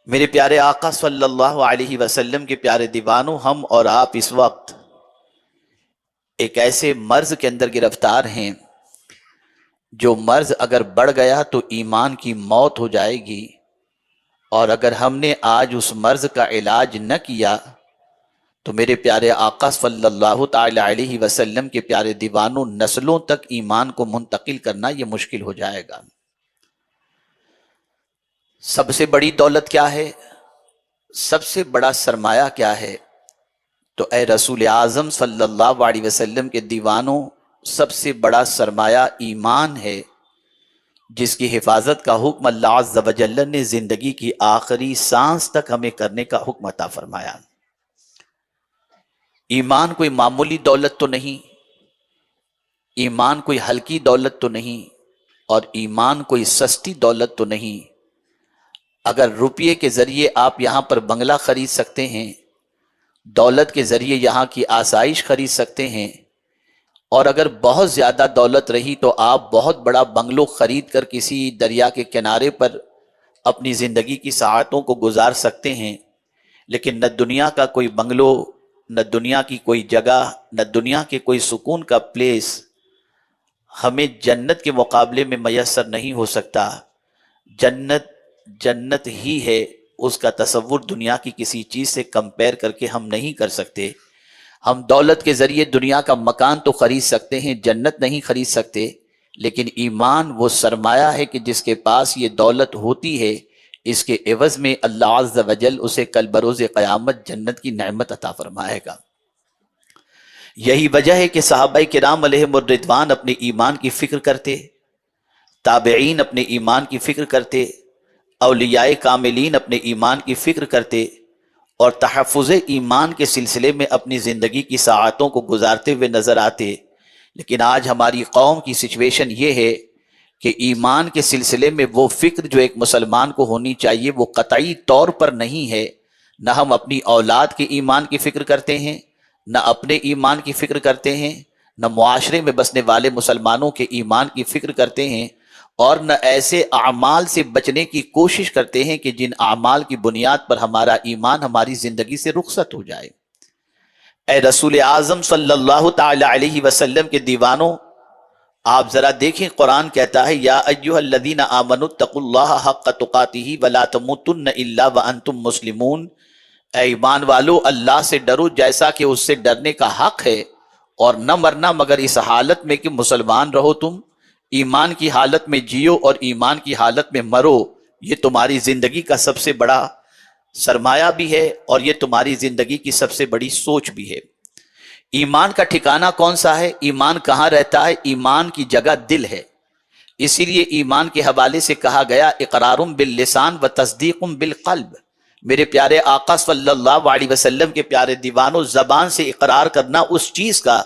میرے پیارے آقا صلی اللہ علیہ وسلم کے پیارے دیوانوں، ہم اور آپ اس وقت ایک ایسے مرض کے اندر گرفتار ہیں جو مرض اگر بڑھ گیا تو ایمان کی موت ہو جائے گی، اور اگر ہم نے آج اس مرض کا علاج نہ کیا تو میرے پیارے آقا صلی اللہ تعالی علیہ وسلم کے پیارے دیوانوں، نسلوں تک ایمان کو منتقل کرنا یہ مشکل ہو جائے گا۔ سب سے بڑی دولت کیا ہے؟ سب سے بڑا سرمایہ کیا ہے؟ تو اے رسول اعظم صلی اللہ علیہ وسلم کے دیوانوں، سب سے بڑا سرمایہ ایمان ہے، جس کی حفاظت کا حکم اللہ عز و جل نے زندگی کی آخری سانس تک ہمیں کرنے کا حکم عطا فرمایا۔ ایمان کوئی معمولی دولت تو نہیں، ایمان کوئی ہلکی دولت تو نہیں، اور ایمان کوئی سستی دولت تو نہیں۔ اگر روپیے کے ذریعے آپ یہاں پر بنگلہ خرید سکتے ہیں، دولت کے ذریعے یہاں کی آسائش خرید سکتے ہیں، اور اگر بہت زیادہ دولت رہی تو آپ بہت بڑا بنگلو خرید کر کسی دریا کے کنارے پر اپنی زندگی کی ساعتوں کو گزار سکتے ہیں، لیکن نہ دنیا کا کوئی بنگلو، نہ دنیا کی کوئی جگہ، نہ دنیا کے کوئی سکون کا پلیس ہمیں جنت کے مقابلے میں میسر نہیں ہو سکتا۔ جنت جنت ہی ہے، اس کا تصور دنیا کی کسی چیز سے کمپیر کر کے ہم نہیں کر سکتے۔ ہم دولت کے ذریعے دنیا کا مکان تو خرید سکتے ہیں، جنت نہیں خرید سکتے، لیکن ایمان وہ سرمایہ ہے کہ جس کے پاس یہ دولت ہوتی ہے، اس کے عوض میں اللہ عز و جل اسے کل بروز قیامت جنت کی نعمت عطا فرمائے گا۔ یہی وجہ ہے کہ صحابہ کرام علیہم الرضوان اپنے ایمان کی فکر کرتے، تابعین اپنے ایمان کی فکر کرتے، اولیاء کاملین اپنے ایمان کی فکر کرتے، اور تحفظ ایمان کے سلسلے میں اپنی زندگی کی ساعتوں کو گزارتے ہوئے نظر آتے۔ لیکن آج ہماری قوم کی سچویشن یہ ہے کہ ایمان کے سلسلے میں وہ فکر جو ایک مسلمان کو ہونی چاہیے وہ قطعی طور پر نہیں ہے۔ نہ ہم اپنی اولاد کے ایمان کی فکر کرتے ہیں، نہ اپنے ایمان کی فکر کرتے ہیں، نہ معاشرے میں بسنے والے مسلمانوں کے ایمان کی فکر کرتے ہیں، اور نہ ایسے اعمال سے بچنے کی کوشش کرتے ہیں کہ جن اعمال کی بنیاد پر ہمارا ایمان ہماری زندگی سے رخصت ہو جائے۔ اے رسول اعظم صلی اللہ تعالی علیہ وسلم کے دیوانوں، آپ ذرا دیکھیں، قرآن کہتا ہے یا ایھا الذین آمنوا اتقوا اللہ حق تقاتہ ولا تموتن الا وانتم مسلمون، اے ایمان والو اللہ سے ڈرو جیسا کہ اس سے ڈرنے کا حق ہے، اور نہ مرنا مگر اس حالت میں کہ مسلمان رہو۔ تم ایمان کی حالت میں جیو اور ایمان کی حالت میں مرو، یہ تمہاری زندگی کا سب سے بڑا سرمایہ بھی ہے، اور یہ تمہاری زندگی کی سب سے بڑی سوچ بھی ہے۔ ایمان کا ٹھکانہ کون سا ہے؟ ایمان کہاں رہتا ہے؟ ایمان کی جگہ دل ہے۔ اسی لیے ایمان کے حوالے سے کہا گیا اقرار باللسان و تصدیق بالقلب۔ میرے پیارے آقا صلی اللہ علیہ وسلم کے پیارے دیوانوں، زبان سے اقرار کرنا اس چیز کا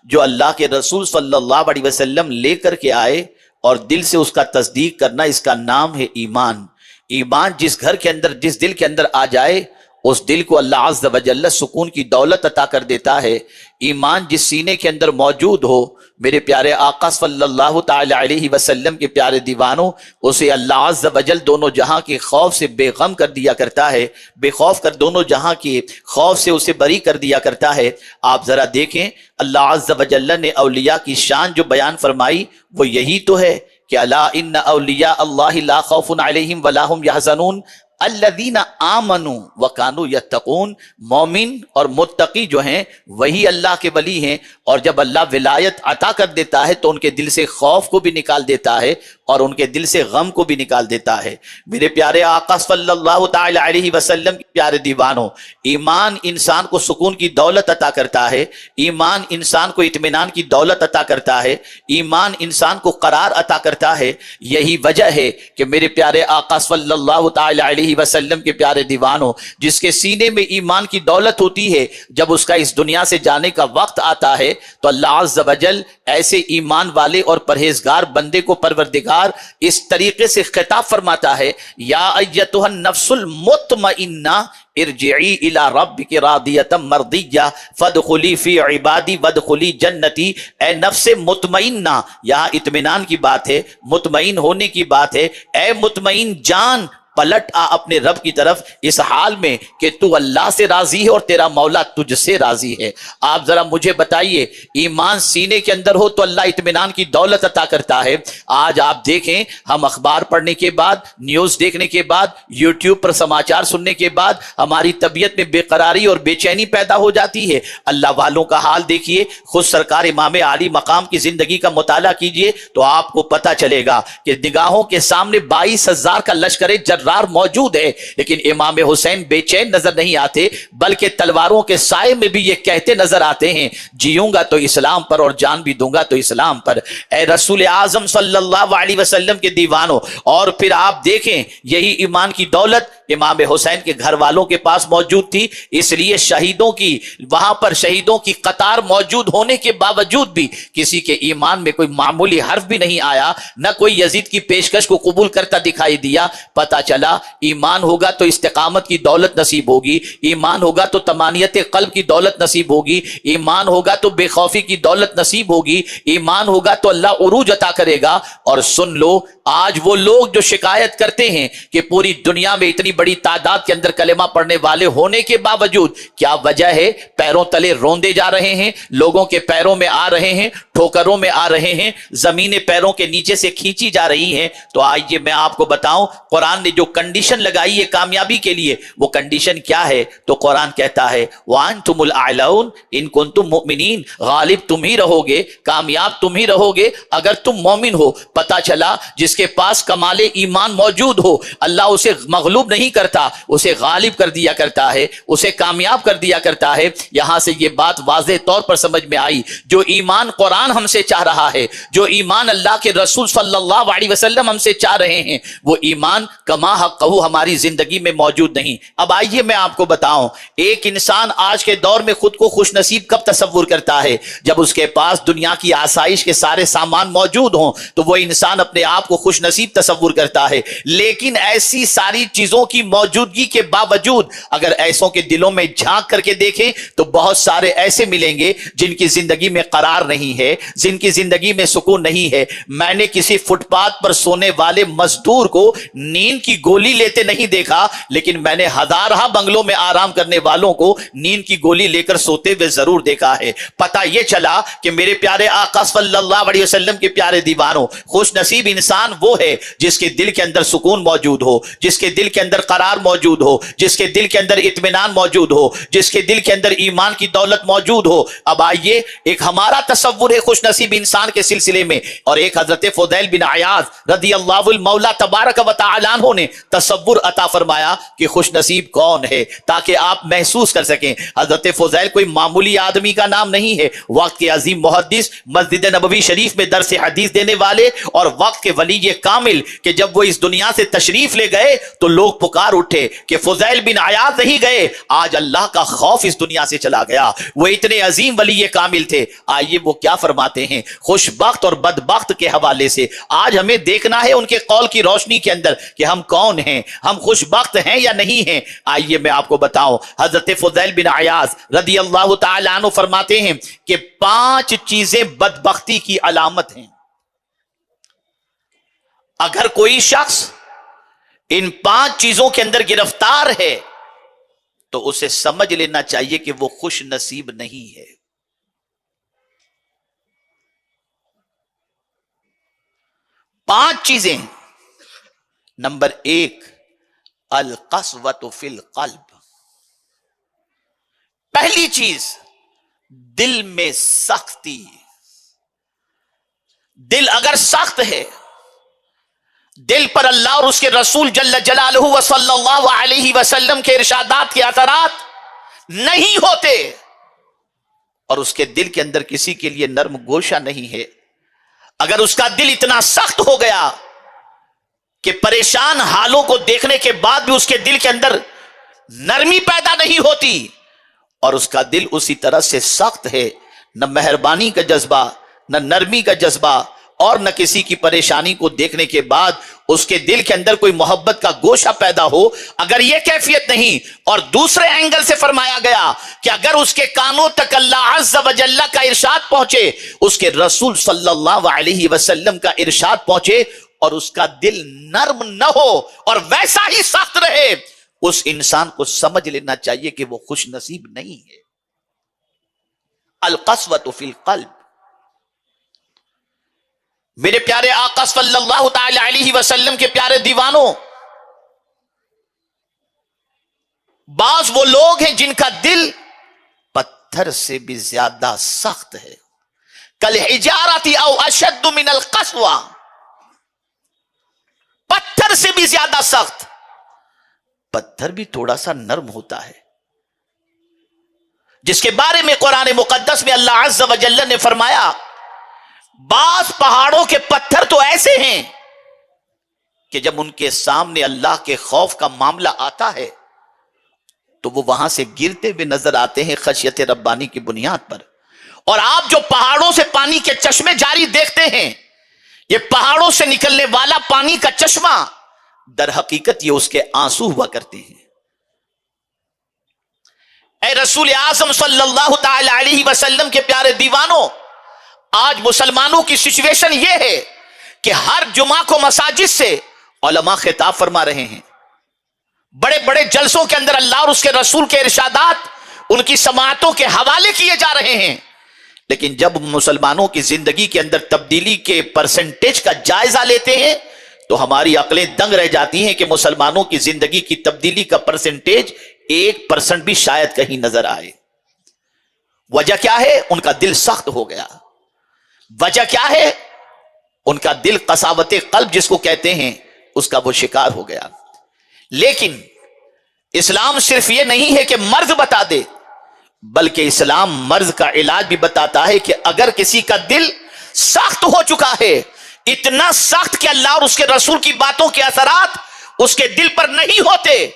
جو اللہ کے رسول صلی اللہ علیہ وسلم لے کر کے آئے، اور دل سے اس کا تصدیق کرنا، اس کا نام ہے ایمان۔ ایمان جس گھر کے اندر، جس دل کے اندر آ جائے، اس دل کو اللہ عز و جل سکون کی دولت عطا کر دیتا ہے۔ ایمان جس سینے کے اندر موجود ہو، میرے پیارے آقا صلی اللہ تعالی علیہ وسلم کے پیارے دیوانوں، اسے اللہ عز و جل دونوں جہاں کے خوف سے بے غم کر دیا کرتا ہے، بے خوف کر دونوں جہاں کے خوف سے اسے بری کر دیا کرتا ہے۔ آپ ذرا دیکھیں، اللہ عز و جل نے اولیاء کی شان جو بیان فرمائی وہ یہی تو ہے کہ الا ان اولیاء اللہ لا خوف علیہم ولا هم یحزنون الذین آمنوا وکانوا یتقون۔ مومن اور متقی جو ہیں وہی اللہ کے ولی ہیں، اور جب اللہ ولایت عطا کر دیتا ہے تو ان کے دل سے خوف کو بھی نکال دیتا ہے اور ان کے دل سے غم کو بھی نکال دیتا ہے۔ میرے پیارے آقا صلی اللہ تعالی علیہ وسلم کے پیارے دیوانوں، ایمان انسان کو سکون کی دولت عطا کرتا ہے، ایمان انسان کو اطمینان کی دولت عطا کرتا ہے، ایمان انسان کو قرار عطا کرتا ہے۔ یہی وجہ ہے کہ میرے پیارے آقا صلی اللہ تعالی علیہ وسلم کے پیارے دیوانوں، جس کے سینے میں ایمان کی دولت ہوتی ہے، جب اس کا اس دنیا سے جانے کا وقت آتا ہے تو اللہ عز و جل ایسے ایمان والے اور پرہیزگار بندے کو پروردگار اس طریقے سے خطاب فرماتا ہے، یا ایتھا النفس المطمئنہ ارجعی الی ربک راضیۃ مرضیہ فادخلی فی عبادی وادخلی جنتی۔ اے نفس مطمئنہ، یہاں اطمینان کی بات ہے، مطمئن ہونے کی بات ہے۔ اے مطمئن جان، پلٹ آ اپنے رب کی طرف اس حال میں کہ تو اللہ سے راضی ہے اور تیرا مولا تجھ سے راضی ہے۔ آپ ذرا مجھے بتائیے، ایمان سینے کے اندر ہو تو اللہ اطمینان کی دولت عطا کرتا ہے۔ آج آپ دیکھیں، ہم اخبار پڑھنے کے بعد، نیوز دیکھنے کے بعد، یوٹیوب پر سماچار سننے کے بعد ہماری طبیعت میں بے قراری اور بے چینی پیدا ہو جاتی ہے۔ اللہ والوں کا حال دیکھیے، خود سرکار امام عالی مقام کی زندگی کا مطالعہ کیجئے تو آپ کو پتا چلے گا کہ نگاہوں کے سامنے 22,000 کا لشکر جرار موجود ہے، لیکن امام حسین بے چین نظر نہیں آتے، بلکہ تلواروں کے سائے میں بھی یہ کہتے نظر آتے ہیں، جیوں گا تو اسلام پر اور جان بھی دوں گا تو اسلام پر۔ اے رسول اعظم صلی اللہ علیہ وسلم کے دیوانوں، اور پھر آپ دیکھیں یہی ایمان کی دولت امام حسین کے گھر والوں کے پاس موجود تھی، اس لیے شہیدوں کی وہاں پر شہیدوں کی قطار موجود ہونے کے باوجود بھی کسی کے ایمان میں کوئی معمولی حرف بھی نہیں آیا، نہ کوئی یزید کی پیشکش کو قبول کرتا دکھائی دیا۔ پتا چلا ایمان ہوگا تو استقامت کی دولت نصیب ہوگی، ایمان ہوگا تو طمانینت قلب کی دولت نصیب ہوگی، ایمان ہوگا تو بے خوفی کی دولت نصیب ہوگی، ایمان ہوگا تو اللہ عروج عطا کرے گا۔ اور سن لو، آج وہ لوگ جو شکایت کرتے ہیں کہ پوری دنیا میں اتنی بڑی تعداد کے اندر کلمہ پڑھنے والے ہونے کے باوجود کیا وجہ ہے؟ پیروں تلے روندے جا رہے ہیں، لوگوں کے پیروں میں آ رہے ہیں، ٹھوکروں میں آ رہے ہیں، زمینیں پیروں کے نیچے سے کھینچی جا رہی ہیں۔ تو آئیے میں آپ کو بتاؤں، قرآن نے جو کنڈیشن لگائی ہے کامیابی کے لیے، وہ کنڈیشن کیا ہے؟ تو قرآن کہتا ہے وَأَنْتُمُ الْأَعْلَوْنَ إِن كُنْتُم مُؤْمِنِينَ، غالب تم ہی رہو گے، کامیاب تم ہی رہو گے اگر تم مومن ہو۔ پتا چلا جس کے پاس کمال ایمان موجود ہو، اللہ اسے مغلوب نہیں کرتا، اسے غالب کر دیا کرتا ہے، اسے کامیاب کر دیا کرتا ہے۔ یہاں سے یہ بات واضح طور پر سمجھ میں آئی، جو ایمان قرآن ہم سے چاہ رہا ہے، جو ایمان اللہ کے رسول صلی اللہ علیہ وسلم ہم سے چاہ رہے ہیں، وہ ایمان کما حقہ ہماری زندگی میں موجود نہیں۔ اب آئیے میں آپ کو بتاؤں، ایک انسان آج کے دور میں خود کو خوش نصیب کب تصور کرتا ہے؟ جب اس کے پاس دنیا کی آسائش کے سارے سامان موجود ہوں تو وہ انسان اپنے آپ کو خوش نصیب تصور کرتا ہے۔ لیکن ایسی ساری چیزوں کی موجودگی کے باوجود اگر ایسوں کے دلوں میں جھانک کر کے دیکھیں تو بہت سارے ایسے ملیں گے جن کی زندگی میں قرار نہیں ہے، جن کی زندگی میں سکون نہیں ہے۔ میں نے کسی فٹ پاتھ پر سونے والے مزدور کو نیند کی گولی لیتے نہیں دیکھا، لیکن میں نے ہزارہ بنگلوں میں آرام کرنے والوں کو نیند کی گولی لے کر سوتے ہوئے ضرور دیکھا ہے۔ پتہ یہ چلا کہ میرے پیارے آقا صلی اللہ علیہ وسلم کے پیارے دیوانوں، خوش نصیب انسان وہ ہے جس کے دل کے اندر سکون موجود ہو، جس کے دل کے اندر قرار موجود ہو، جس کے دل کے اندر اطمینان موجود ہو، جس کے دل کے اندر ایمان کی دولت موجود ہو۔ اب آئیے، ایک ہمارا تصور ہے خوش نصیب انسان کے سلسلے میں، اور ایک حضرت فضیل بن عیاض رضی اللہ المولا تبارک و تعالی عنہ نے تصور عطا فرمایا کہ خوش نصیب کون ہے، تاکہ آپ محسوس کر سکیں۔ حضرت فضیل کوئی معمولی آدمی کا نام نہیں ہے، وقت کے عظیم محدث، مسجد نبوی شریف میں درس حدیث دینے والے، اور وقت کے ولی کامل کہ جب وہ اس دنیا سے تشریف لے گئے تو لوگ پکار اٹھے کہ فضیل بن عیاض نہیں گئے، آج اللہ کا خوف اس دنیا سے چلا گیا۔ وہ اتنے عظیم ولی کامل تھے۔ آئیے وہ کیا فرماتے ہیں خوش بخت اور بدبخت کے حوالے سے۔ آج ہمیں دیکھنا ہے ان کے قول کی روشنی کے اندر کہ ہم کون ہیں، ہم خوش بخت ہیں یا نہیں ہیں۔ آئیے میں آپ کو بتاؤں، حضرت فضیل بن عیاض رضی اللہ تعالی عنہ فرماتے ہیں کہ 5 چیزیں بدبختی کی علامت ہیں۔ اگر کوئی شخص ان 5 چیزوں کے اندر گرفتار ہے تو اسے سمجھ لینا چاہیے کہ وہ خوش نصیب نہیں ہے۔ 5 چیزیں۔ نمبر 1، القسوۃ فی القلب۔ پہلی چیز، دل میں سختی۔ دل اگر سخت ہے، دل پر اللہ اور اس کے رسول جل جلالہ و صلی اللہ علیہ وسلم کے ارشادات کے اثرات نہیں ہوتے، اور اس کے دل کے اندر کسی کے لیے نرم گوشہ نہیں ہے، اگر اس کا دل اتنا سخت ہو گیا کہ پریشان حالوں کو دیکھنے کے بعد بھی اس کے دل کے اندر نرمی پیدا نہیں ہوتی، اور اس کا دل اسی طرح سے سخت ہے، نہ مہربانی کا جذبہ، نہ نرمی کا جذبہ، اور نہ کسی کی پریشانی کو دیکھنے کے بعد اس کے دل کے اندر کوئی محبت کا گوشہ پیدا ہو، اگر یہ کیفیت نہیں، اور دوسرے اینگل سے فرمایا گیا کہ اگر اس کے کانوں تک اللہ عز و جل کا ارشاد پہنچے، اس کے رسول صلی اللہ علیہ وسلم کا ارشاد پہنچے، اور اس کا دل نرم نہ ہو اور ویسا ہی سخت رہے، اس انسان کو سمجھ لینا چاہیے کہ وہ خوش نصیب نہیں ہے۔ القسوۃ فی القلب۔ میرے پیارے آقا صلی اللہ تعالی علیہ وسلم کے پیارے دیوانوں، بعض وہ لوگ ہیں جن کا دل پتھر سے بھی زیادہ سخت ہے، کالحجارۃ او اشد من القسوہ، پتھر سے بھی زیادہ سخت۔ پتھر بھی تھوڑا سا نرم ہوتا ہے، جس کے بارے میں قرآن مقدس میں اللہ عز و جل نے فرمایا بعض پہاڑوں کے پتھر تو ایسے ہیں کہ جب ان کے سامنے اللہ کے خوف کا معاملہ آتا ہے تو وہ وہاں سے گرتے ہوئے نظر آتے ہیں خشیت ربانی کی بنیاد پر۔ اور آپ جو پہاڑوں سے پانی کے چشمے جاری دیکھتے ہیں، یہ پہاڑوں سے نکلنے والا پانی کا چشمہ در حقیقت یہ اس کے آنسو ہوا کرتے ہیں۔ اے رسول اعظم صلی اللہ تعالی علیہ وسلم کے پیارے دیوانوں، آج مسلمانوں کی سچویشن یہ ہے کہ ہر جمعہ کو مساجد سے علماء خطاب فرما رہے ہیں، بڑے بڑے جلسوں کے اندر اللہ اور اس کے رسول کے ارشادات ان کی سماعتوں کے حوالے کیے جا رہے ہیں، لیکن جب مسلمانوں کی زندگی کے اندر تبدیلی کے پرسنٹیج کا جائزہ لیتے ہیں تو ہماری عقلیں دنگ رہ جاتی ہیں کہ مسلمانوں کی زندگی کی تبدیلی کا پرسنٹیج 1% بھی شاید کہیں نظر آئے۔ وجہ کیا ہے؟ ان کا دل سخت ہو گیا۔ وجہ کیا ہے؟ ان کا دل قساوت قلب جس کو کہتے ہیں اس کا وہ شکار ہو گیا۔ لیکن اسلام صرف یہ نہیں ہے کہ مرض بتا دے، بلکہ اسلام مرض کا علاج بھی بتاتا ہے کہ اگر کسی کا دل سخت ہو چکا ہے، اتنا سخت کہ اللہ اور اس کے رسول کی باتوں کے اثرات اس کے دل پر نہیں ہوتے،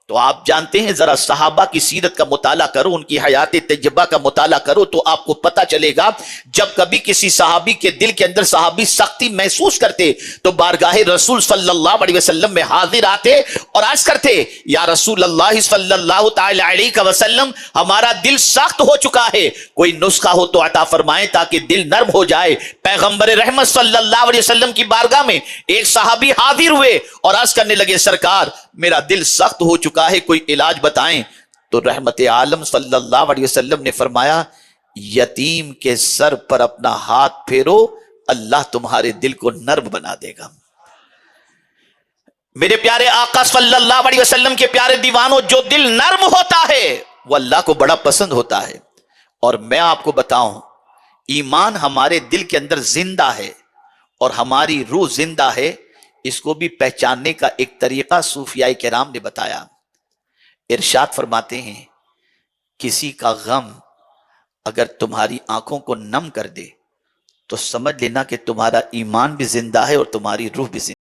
تو آپ جانتے ہیں، ذرا صحابہ کی سیرت کا مطالعہ کرو، ان کی حیات تجربہ کا مطالعہ کرو تو آپ کو پتا چلے گا جب کبھی کسی صحابی کے دل کے اندر صحابی سختی محسوس کرتے تو بارگاہ رسول صلی اللہ علیہ وسلم میں حاضر آتے اور عرض کرتے، یا رسول اللہ صلی اللہ تعالی علیہ وسلم، ہمارا دل سخت ہو چکا ہے، کوئی نسخہ ہو تو عطا فرمائیں تاکہ دل نرم ہو جائے۔ پیغمبر رحمت صلی اللہ علیہ وسلم کی بارگاہ میں ایک صحابی حاضر ہوئے اور عرض کرنے لگے، سرکار میرا دل سخت ہو چکا ہے، کوئی علاج بتائیں۔ تو رحمت عالم صلی اللہ علیہ وسلم نے فرمایا، یتیم کے سر پر اپنا ہاتھ پھیرو، اللہ تمہارے دل کو نرم بنا دے گا۔ میرے پیارے آقا صلی اللہ علیہ وسلم کے پیارے دیوانوں، جو دل نرم ہوتا ہے وہ اللہ کو بڑا پسند ہوتا ہے۔ اور میں آپ کو بتاؤں، ایمان ہمارے دل کے اندر زندہ ہے اور ہماری روح زندہ ہے، اس کو بھی پہچاننے کا ایک طریقہ صوفیاء کرام نے بتایا۔ ارشاد فرماتے ہیں، کسی کا غم اگر تمہاری آنکھوں کو نم کر دے تو سمجھ لینا کہ تمہارا ایمان بھی زندہ ہے اور تمہاری روح بھی زندہ ہے۔